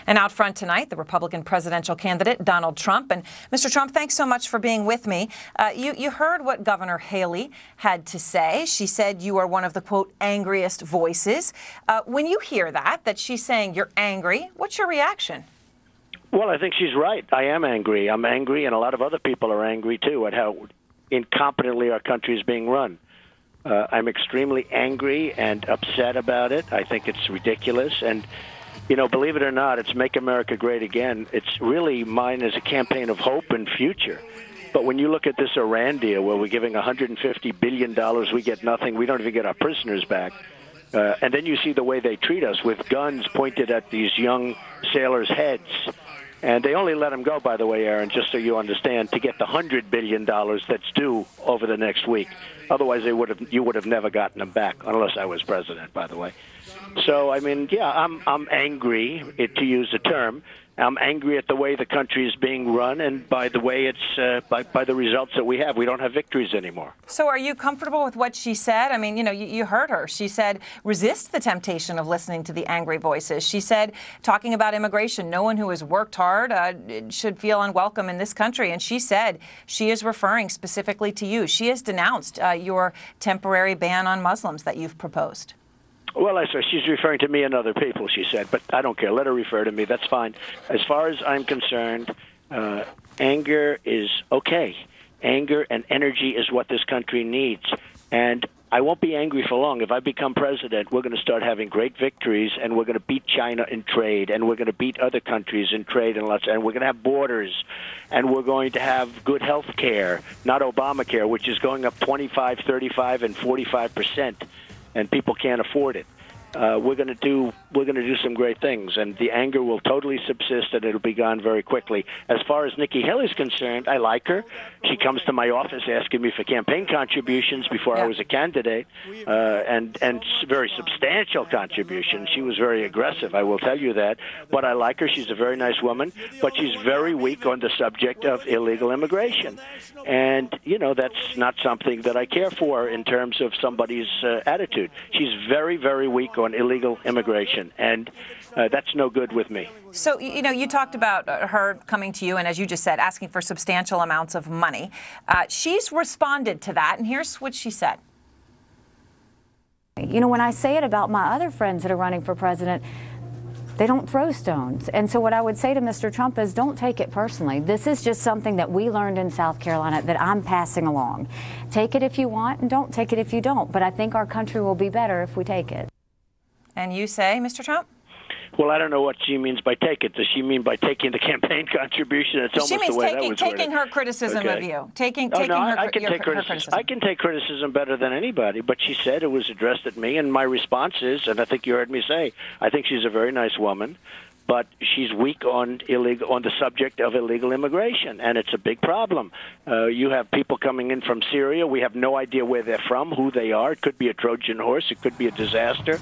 And out front tonight, the Republican presidential candidate, Donald Trump. And Mr. Trump, thanks so much for being with me. You heard what Governor Haley had to say. She said you are one of the, quote, angriest voices. When you hear that she's saying you're angry, what's your reaction? Well, I think she's right. I am angry. I'm angry, and a lot of other people are angry, too, at how incompetently our country is being run. I'm extremely angry and upset about it. I think it's ridiculous. And, you know, believe it or not, it's Make America Great Again. It's really mine as a campaign of hope and future. But when you look at this Iran deal where we're giving $150 billion, we get nothing, we don't even get our prisoners back. And then you see the way they treat us with guns pointed at these young sailors' heads. And they only let them go, by the way, Aaron, just so you understand, to get the $100 billion that's due over the next week. Otherwise, you would have never gotten them back, unless I was president, by the way. So, I mean, yeah, I'm angry, to use a term. I'm angry at the way the country is being run and by the way it's by the results that we have. We don't have victories anymore. So are you comfortable with what she said? I mean, you know, you heard her. She said, resist the temptation of listening to the angry voices. She said, talking about immigration, no one who has worked hard should feel unwelcome in this country. And she said she is referring specifically to you. She has denounced your temporary ban on Muslims that you've proposed. Well, I said she's referring to me and other people, she said, but I don't care. Let her refer to me. That's fine. As far as I'm concerned, anger is okay. Anger and energy is what this country needs. And I won't be angry for long. If I become president, we're going to start having great victories, and we're going to beat China in trade, and we're going to beat other countries in trade, and we're going to have borders, and we're going to have good health care, not Obamacare, which is going up 25, 35, and 45%. And people can't afford it. We're going to do some great things, and the anger will totally subsist, and it'll be gone very quickly. As far as Nikki Haley's concerned, I like her. She comes to my office asking me for campaign contributions before I was a candidate, and very substantial contributions. She was very aggressive, I will tell you that. But I like her. She's a very nice woman, but she's very weak on the subject of illegal immigration. And, you know, that's not something that I care for in terms of somebody's attitude. She's very, very weak on illegal immigration, and that's no good with me. So, you know, you talked about her coming to you and, as you just said, asking for substantial amounts of money. She's responded to that, and here's what she said. You know, when I say it about my other friends that are running for president, they don't throw stones. And so what I would say to Mr. Trump is, don't take it personally. This is just something that we learned in South Carolina that I'm passing along. Take it if you want, and don't take it if you don't. But I think our country will be better if we take it. And you say, Mr. Trump? Well, I don't know what she means by take it. Does she mean by taking the campaign contribution? It's almost she means the way that was taking her criticism of you. I can take criticism better than anybody, but she said it was addressed at me, and my response is, and I think you heard me say, I think she's a very nice woman, but she's weak on the subject of illegal immigration, and it's a big problem. You have people coming in from Syria. We have no idea where they're from, who they are. It could be a Trojan horse. It could be a disaster.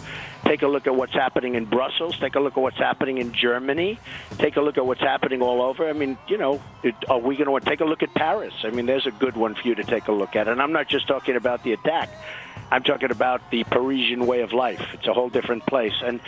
Take a look at what's happening in Brussels. Take a look at what's happening in Germany. Take a look at what's happening all over. I mean, you know, are we going to take a look at Paris? I mean, there's a good one for you to take a look at. And I'm not just talking about the attack. I'm talking about the Parisian way of life. It's a whole different place. And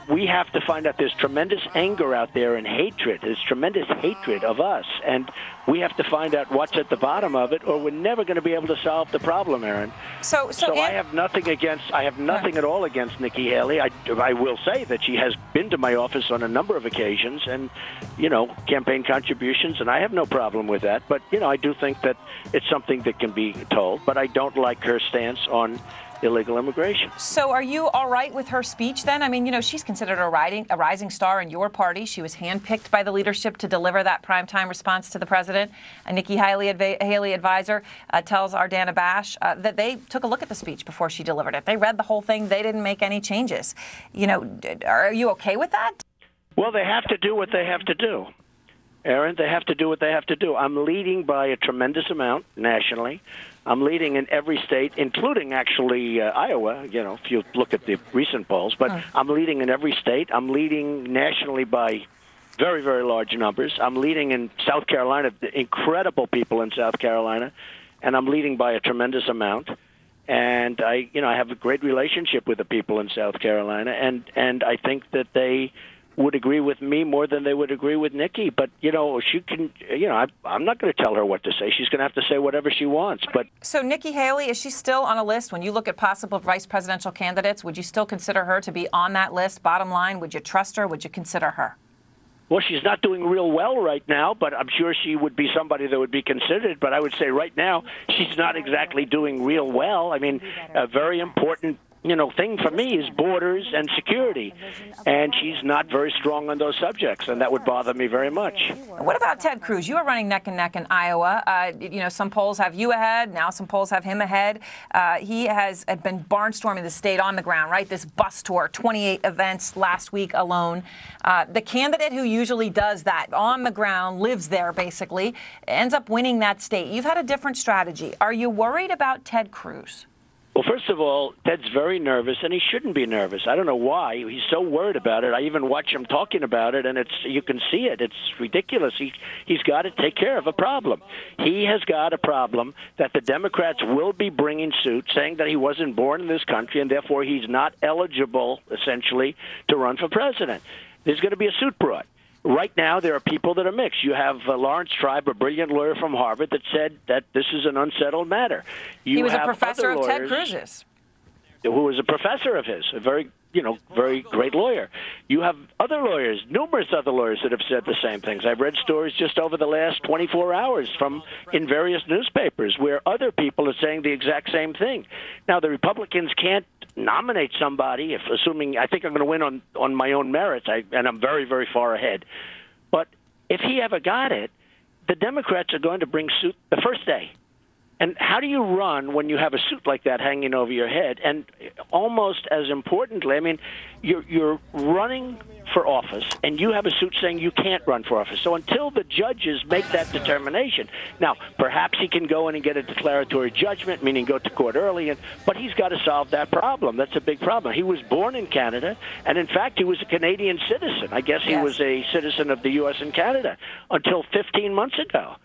we have to find out there's tremendous anger out there and hatred. There's tremendous hatred of us. And we have to find out what's at the bottom of it, or we're never going to be able to solve the problem, Aaron. So I have nothing at all against Nikki Haley. I will say that she has been to my office on a number of occasions and, you know, campaign contributions, and I have no problem with that. But, you know, I do think that it's something that can be told. But I don't like her stance on illegal immigration. So are you all right with her speech then? I mean, you know, she's considered a rising star in your party. She was handpicked by the leadership to deliver that primetime response to the president. A Nikki Haley advisor tells Ardana Bash that they took a look at the speech before she delivered it. They read the whole thing. They didn't make any changes. You know, are you okay with that? Well, they have to do what they have to do. Aaron, they have to do what they have to do. I'm leading by a tremendous amount nationally. I'm leading in every state, including actually Iowa, you know, if you look at the recent polls. But I'm leading in every state. I'm leading nationally by very, very large numbers. I'm leading in South Carolina, incredible people in South Carolina, and I'm leading by a tremendous amount. And I have a great relationship with the people in South Carolina, and I think that they would agree with me more than they would agree with Nikki. But, she can, I'm not going to tell her what to say. She's going to have to say whatever she wants. But so Nikki Haley, is she still on a list? When you look at possible vice presidential candidates, would you still consider her to be on that list? Bottom line, would you trust her? Would you consider her? Well, she's not doing real well right now, but I'm sure she would be somebody that would be considered. But I would say right now she's not exactly doing real well. I mean, a very important thing for me is borders and security, and she's not very strong on those subjects, and that would bother me very much. What about Ted Cruz? You are running neck and neck in Iowa. Some polls have you ahead. Now some polls have him ahead. He has been barnstorming the state on the ground, right? This bus tour, 28 events last week alone. The candidate who usually does that on the ground, lives there basically, ends up winning that state. You've had a different strategy. Are you worried about Ted Cruz? Well, first of all, Ted's very nervous, and he shouldn't be nervous. I don't know why. He's so worried about it. I even watch him talking about it, and you can see it. It's ridiculous. He's got to take care of a problem. He has got a problem that the Democrats will be bringing suit, saying that he wasn't born in this country, and therefore he's not eligible, essentially, to run for president. There's going to be a suit brought. Right now, there are people that are mixed. You have Lawrence Tribe, a brilliant lawyer from Harvard, that said that this is an unsettled matter. He was a professor of Ted Cruz's. Who was a professor of his, a very great lawyer. You have other lawyers, numerous other lawyers that have said the same things. I've read stories just over the last 24 hours in various newspapers where other people are saying the exact same thing. Now, the Republicans can't nominate somebody, assuming I think I'm going to win on my own merits, and I'm very, very far ahead. But if he ever got it, the Democrats are going to bring suit the first day. And how do you run when you have a suit like that hanging over your head? And almost as importantly, I mean, you're running for office, and you have a suit saying you can't run for office. So until the judges make that determination, now, perhaps he can go in and get a declaratory judgment, meaning go to court early, but he's got to solve that problem. That's a big problem. He was born in Canada, and in fact, he was a Canadian citizen. I guess he was a citizen of the U.S. and Canada until 15 months ago.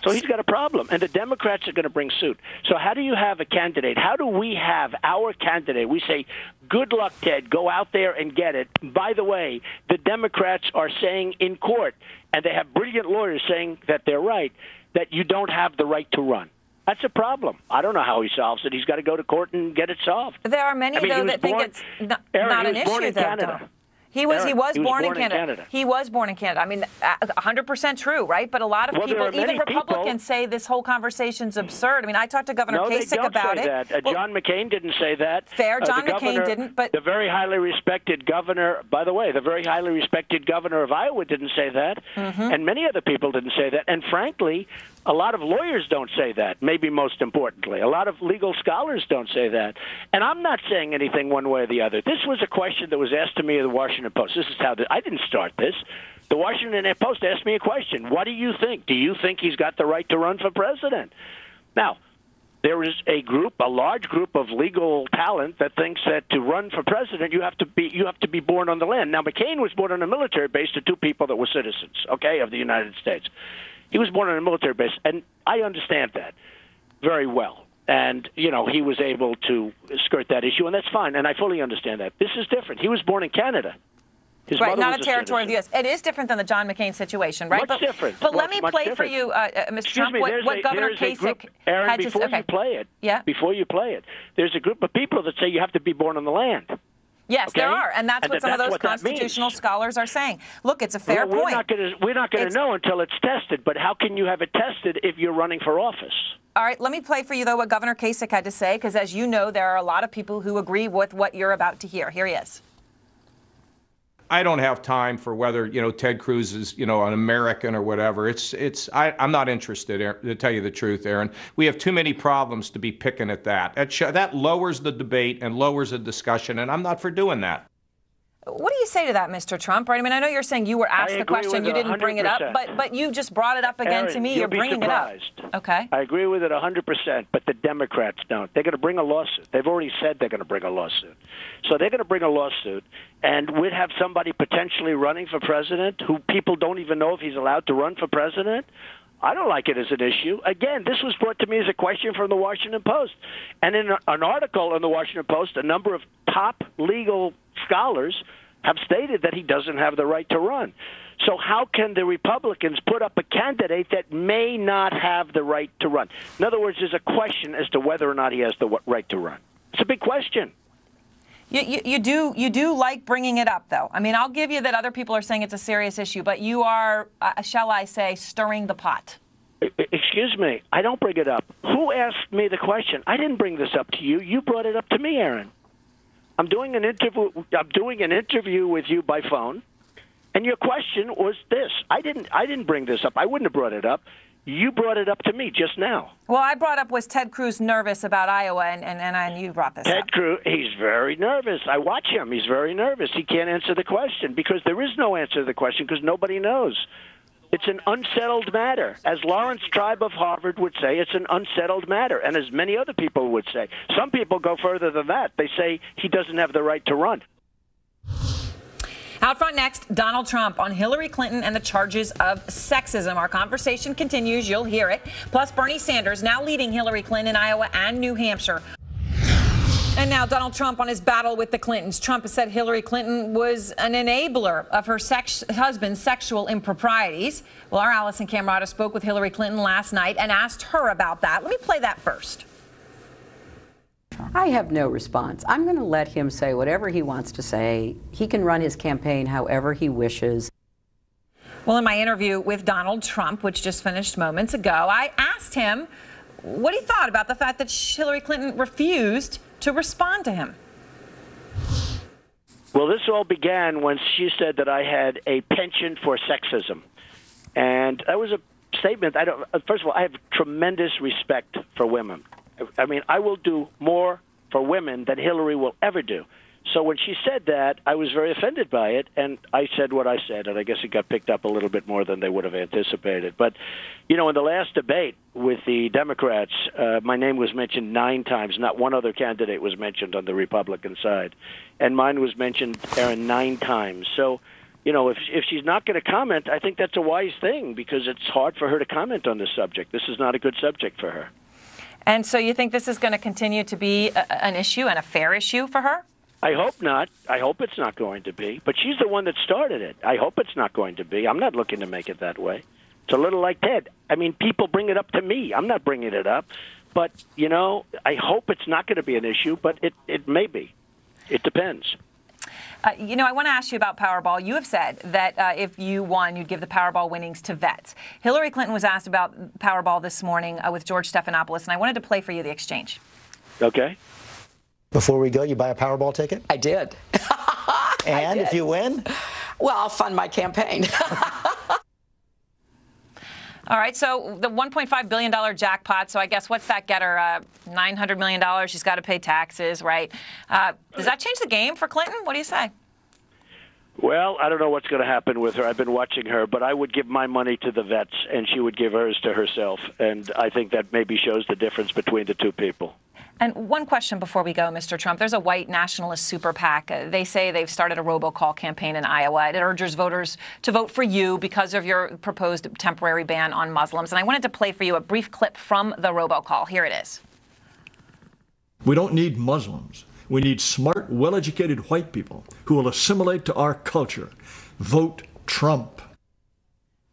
So he's got a problem, and the Democrats are going to bring suit. So how do you have a candidate? How do we have our candidate? We say, good luck, Ted. Go out there and get it. By the way, the Democrats are saying in court, and they have brilliant lawyers saying that they're right, that you don't have the right to run. That's a problem. I don't know how he solves it. He's got to go to court and get it solved. There are many, though, that think it's not an issue, though. He was born in Canada. He was born in Canada. I mean, 100% true, right? But a lot of people, even Republicans, say this whole conversation's absurd. I mean, I talked to Governor Kasich about it. John McCain didn't say that. Fair, John McCain didn't. But the very highly respected governor, by the way, the very highly respected governor of Iowa didn't say that, and many other people didn't say that. And frankly, a lot of lawyers don't say that, maybe most importantly. A lot of legal scholars don't say that. And I'm not saying anything one way or the other. This was a question that was asked to me in the Washington Post. This is how I didn't start this. The Washington Post asked me a question. What do you think? Do you think he's got the right to run for president? Now, there is a large group of legal talent that thinks that to run for president, you have to be born on the land. Now, McCain was born on a military base to two people that were citizens, of the United States. He was born on a military base, and I understand that very well. And, he was able to skirt that issue, and that's fine, and I fully understand that. This is different. He was born in Canada. His right, not a territory of the U.S. It is different than the John McCain situation, right? Much different. But let me play for you, Mr. Trump, what Governor Kasich had to say. Before you play it, before you play it, there's a group of people that say you have to be born on the land. Yes, there are, and that's what some of those constitutional scholars are saying. Look, it's a fair point. We're not going to know until it's tested, but how can you have it tested if you're running for office? All right, let me play for you, though, what Governor Kasich had to say, because as you know, there are a lot of people who agree with what you're about to hear. Here he is. I don't have time for whether, Ted Cruz is, an American or whatever. I'm not interested, to tell you the truth, Aaron. We have too many problems to be picking at that. That lowers the debate and lowers the discussion, and I'm not for doing that. What do you say to that, Mr. Trump? Right? I mean, I know you're saying you were asked the question, you didn't bring it up, but you just brought it up again, Aaron, to me. You're bringing it up. Okay. I agree with it 100%, but the Democrats don't. They're going to bring a lawsuit. They've already said they're going to bring a lawsuit. So they're going to bring a lawsuit, and we'd have somebody potentially running for president who people don't even know if he's allowed to run for president. I don't like it as an issue. Again, this was brought to me as a question from the Washington Post. And in an article in the Washington Post, a number of top legal scholars have stated that he doesn't have the right to run. So how can the Republicans put up a candidate that may not have the right to run? In other words, there's a question as to whether or not he has the right to run. It's a big question. You do like bringing it up, though. I mean, I'll give you that other people are saying it's a serious issue, but you are, shall I say, stirring the pot. Excuse me, I don't bring it up. Who asked me the question? I didn't bring this up to you. You brought it up to me, Aaron. I'm doing an interview with you by phone, and your question was this. I didn't bring this up. I wouldn't have brought it up. You brought it up to me just now. Well, I brought up, was Ted Cruz nervous about Iowa, and you brought this up. Ted Cruz, he's very nervous. I watch him. He's very nervous. He can't answer the question because there is no answer to the question because nobody knows. It's an unsettled matter. As Lawrence Tribe of Harvard would say, it's an unsettled matter, and as many other people would say. Some people go further than that. They say he doesn't have the right to run. Out front next, Donald Trump on Hillary Clinton and the charges of sexism. Our conversation continues. You'll hear it. Plus, Bernie Sanders now leading Hillary Clinton in Iowa and New Hampshire. And now Donald Trump on his battle with the Clintons. Trump has said Hillary Clinton was an enabler of her husband's sexual improprieties. Well, our Allison Camerata spoke with Hillary Clinton last night and asked her about that. Let me play that first. I have no response. I'm going to let him say whatever he wants to say. He can run his campaign however he wishes. Well, in my interview with Donald Trump, which just finished moments ago, I asked him what he thought about the fact that Hillary Clinton refused to respond to him. Well, this all began when she said that I had a penchant for sexism. And that was a statement. First of all, I have tremendous respect for women. I mean, I will do more for women than Hillary will ever do. So when she said that, I was very offended by it, and I said what I said, and I guess it got picked up a little bit more than they would have anticipated. But, you know, in the last debate with the Democrats, my name was mentioned 9 times. Not one other candidate was mentioned on the Republican side. And mine was mentioned, Aaron, 9 times. So, you know, if she's not going to comment, I think that's a wise thing because it's hard for her to comment on this subject. This is not a good subject for her. And so you think this is going to continue to be an issue and a fair issue for her? I hope not. I hope it's not going to be. But she's the one that started it. I hope it's not going to be. I'm not looking to make it that way. It's a little like Ted. I mean, people bring it up to me. I'm not bringing it up. But, you know, I hope it's not going to be an issue, but it may be. It depends. You know, I want to ask you about Powerball. You have said that if you won, you'd give the Powerball winnings to vets. Hillary Clinton was asked about Powerball this morning with George Stephanopoulos, and I wanted to play for you the exchange. Okay. Before we go, you buy a Powerball ticket? I did. And if you win? Well, I'll fund my campaign. All right, so the $1.5 billion jackpot, so I guess what's that get her? $900 million. She's got to pay taxes, right? Does that change the game for Clinton? What do you say? Well, I don't know what's going to happen with her. I've been watching her, but I would give my money to the vets, and she would give hers to herself. And I think that maybe shows the difference between the two people. And one question before we go, Mr. Trump. There's a white nationalist super PAC. They say they've started a robocall campaign in Iowa. It urges voters to vote for you because of your proposed temporary ban on Muslims. And I wanted to play for you a brief clip from the robocall. Here it is. We don't need Muslims. We need smart, well-educated white people who will assimilate to our culture. Vote Trump.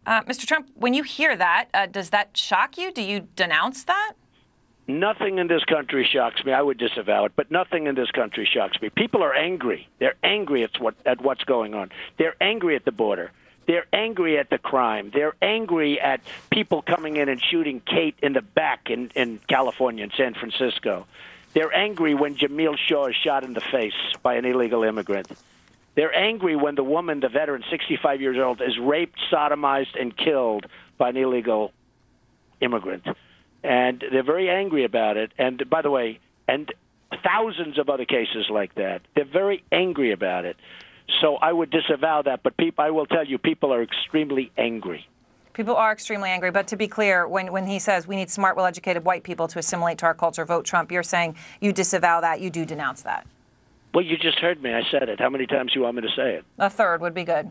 Mr. Trump, when you hear that, does that shock you? Do you denounce that? Nothing in this country shocks me. I would disavow it, but nothing in this country shocks me. People are angry. They're angry at what's going on. They're angry at the border. They're angry at the crime. They're angry at people coming in and shooting Kate in the back in California, in San Francisco. They're angry when Jamil Shaw is shot in the face by an illegal immigrant. They're angry when the woman, the veteran, 65 years old, is raped, sodomized, and killed by an illegal immigrant. And they're very angry about it. And by the way, and thousands of other cases like that. They're very angry about it. So I would disavow that. But I will tell you, people are extremely angry. People are extremely angry. But to be clear, when he says we need smart, well-educated white people to assimilate to our culture, vote Trump, you're saying you disavow that, you do denounce that. Well, you just heard me. I said it. How many times do you want me to say it? A third would be good.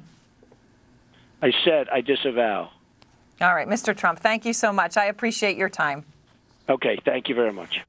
I said I disavow. All right, Mr. Trump, thank you so much. I appreciate your time. Okay, thank you very much.